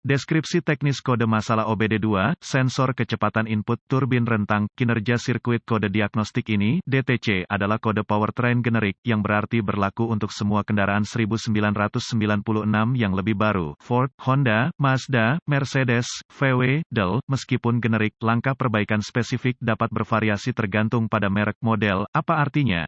Deskripsi teknis kode masalah OBD2, sensor kecepatan input, turbin rentang, kinerja sirkuit. Kode diagnostik ini, DTC, adalah kode powertrain generik, yang berarti berlaku untuk semua kendaraan 1996 yang lebih baru, Ford, Honda, Mazda, Mercedes, VW, Dell. Meskipun generik, langkah perbaikan spesifik dapat bervariasi tergantung pada merek model. Apa artinya?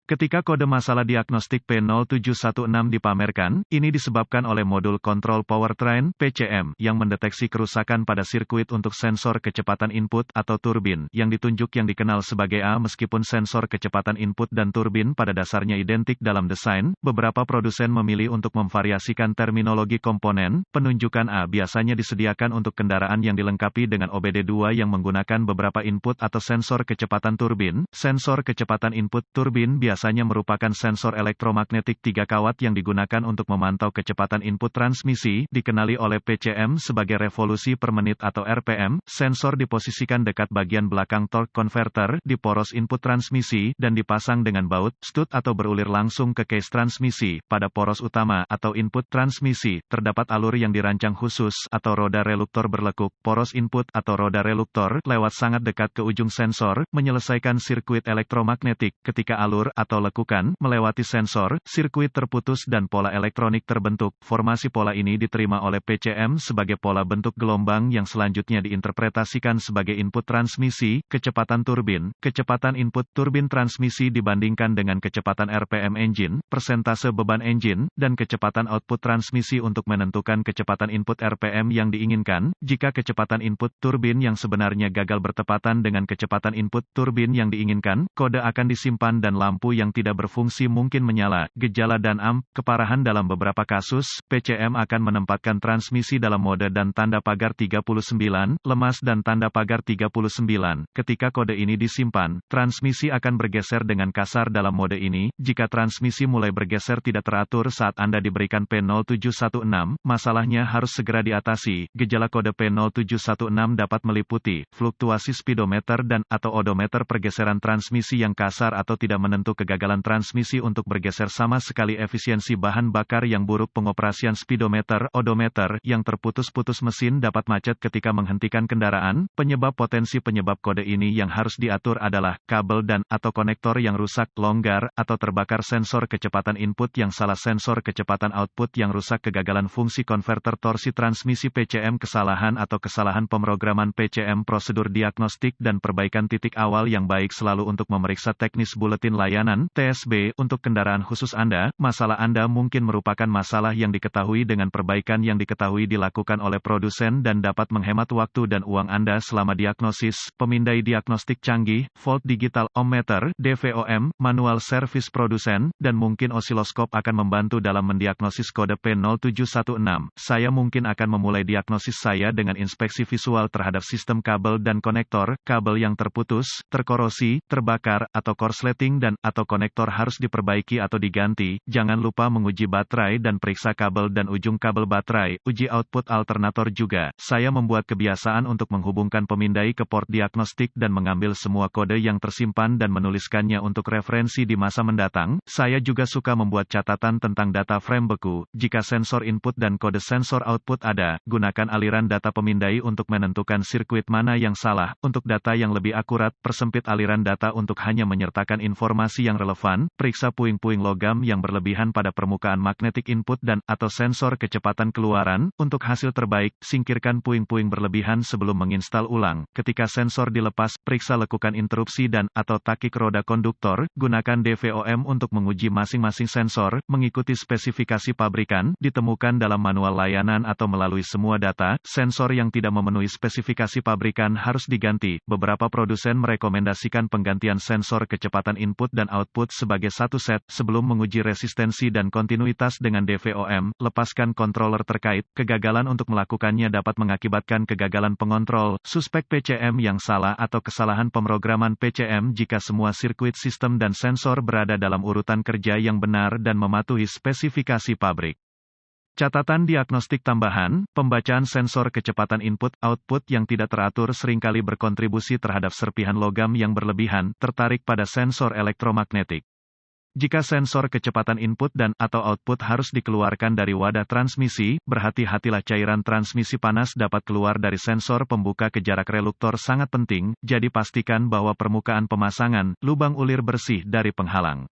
Ketika kode masalah diagnostik P0716 dipamerkan, ini disebabkan oleh modul kontrol powertrain (PCM) yang mendeteksi kerusakan pada sirkuit untuk sensor kecepatan input atau turbin yang ditunjuk yang dikenal sebagai A. Meskipun sensor kecepatan input dan turbin pada dasarnya identik dalam desain, beberapa produsen memilih untuk memvariasikan terminologi komponen. Penunjukan A biasanya disediakan untuk kendaraan yang dilengkapi dengan OBD2 yang menggunakan beberapa input atau sensor kecepatan turbin. Sensor kecepatan input turbin biasanya merupakan sensor elektromagnetik 3 kawat yang digunakan untuk memantau kecepatan input transmisi, dikenali oleh PCM sebagai revolusi per menit atau RPM. Sensor diposisikan dekat bagian belakang torque converter di poros input transmisi dan dipasang dengan baut, stud atau berulir langsung ke case transmisi. Pada poros utama atau input transmisi, terdapat alur yang dirancang khusus atau roda reluktor berlekuk. Poros input atau roda reluktor lewat sangat dekat ke ujung sensor, menyelesaikan sirkuit elektromagnetik. Ketika alur atau lekukan melewati sensor, sirkuit terputus dan pola elektronik terbentuk. Formasi pola ini diterima oleh PCM sebagai pola bentuk gelombang yang selanjutnya diinterpretasikan sebagai input transmisi, kecepatan turbin, kecepatan input turbin transmisi dibandingkan dengan kecepatan RPM engine, persentase beban engine, dan kecepatan output transmisi untuk menentukan kecepatan input RPM yang diinginkan. Jika kecepatan input turbin yang sebenarnya gagal bertepatan dengan kecepatan input turbin yang diinginkan, kode akan disimpan dan lampu yang tidak berfungsi mungkin menyala. Gejala dan keparahan. Dalam beberapa kasus, PCM akan menempatkan transmisi dalam mode dan tanda pagar 39, lemas dan tanda pagar 39. Ketika kode ini disimpan, transmisi akan bergeser dengan kasar dalam mode ini. Jika transmisi mulai bergeser tidak teratur saat Anda diberikan P0716, masalahnya harus segera diatasi. Gejala kode P0716 dapat meliputi fluktuasi speedometer dan atau odometer, pergeseran transmisi yang kasar atau tidak menentu, kegagalan transmisi untuk bergeser sama sekali, efisiensi bahan bakar yang buruk, pengoperasian speedometer, odometer yang terputus-putus, mesin dapat macet ketika menghentikan kendaraan. Penyebab potensi penyebab kode ini yang harus diatur adalah kabel dan atau konektor yang rusak, longgar atau terbakar, sensor kecepatan input yang salah, sensor kecepatan output yang rusak, kegagalan fungsi konverter, torsi transmisi PCM, kesalahan atau kesalahan pemrograman PCM. Prosedur diagnostik dan perbaikan. Titik awal yang baik selalu untuk memeriksa teknis buletin layanan TSB untuk kendaraan khusus Anda. Masalah Anda mungkin merupakan masalah yang diketahui dengan perbaikan yang diketahui dilakukan oleh produsen dan dapat menghemat waktu dan uang Anda selama diagnosis. Pemindai diagnostik canggih, volt digital, ohmmeter, DVOM, manual service produsen, dan mungkin osiloskop akan membantu dalam mendiagnosis kode P0716. Saya mungkin akan memulai diagnosis saya dengan inspeksi visual terhadap sistem kabel dan konektor. Kabel yang terputus, terkorosi, terbakar, atau korsleting dan atau konektor harus diperbaiki atau diganti. Jangan lupa menguji baterai dan periksa kabel dan ujung kabel baterai. Uji output alternator juga. Saya membuat kebiasaan untuk menghubungkan pemindai ke port diagnostik dan mengambil semua kode yang tersimpan dan menuliskannya untuk referensi di masa mendatang. Saya juga suka membuat catatan tentang data frame beku. Jika sensor input dan kode sensor output ada, gunakan aliran data pemindai untuk menentukan sirkuit mana yang salah. Untuk data yang lebih akurat, persempit aliran data untuk hanya menyertakan informasi yang relevan. Periksa puing-puing logam yang berlebihan pada permukaan magnetik input dan atau sensor kecepatan keluaran. Untuk hasil terbaik, singkirkan puing-puing berlebihan sebelum menginstal ulang. Ketika sensor dilepas, periksa lekukan interupsi dan atau takik roda konduktor. Gunakan DVOM untuk menguji masing-masing sensor, mengikuti spesifikasi pabrikan, ditemukan dalam manual layanan atau melalui semua data. Sensor yang tidak memenuhi spesifikasi pabrikan harus diganti. Beberapa produsen merekomendasikan penggantian sensor kecepatan input dan output sebagai satu set. Sebelum menguji resistensi dan kontinuitas dengan DVOM, lepaskan controller terkait. Kegagalan untuk melakukannya dapat mengakibatkan kegagalan pengontrol, suspek PCM yang salah atau kesalahan pemrograman PCM. Jika semua sirkuit sistem dan sensor berada dalam urutan kerja yang benar dan mematuhi spesifikasi pabrik. Catatan diagnostik tambahan, pembacaan sensor kecepatan input-output yang tidak teratur seringkali berkontribusi terhadap serpihan logam yang berlebihan, tertarik pada sensor elektromagnetik. Jika sensor kecepatan input dan atau output harus dikeluarkan dari wadah transmisi, berhati-hatilah cairan transmisi panas dapat keluar dari sensor pembuka ke jarak reluktor sangat penting, jadi pastikan bahwa permukaan pemasangan, lubang ulir bersih dari penghalang.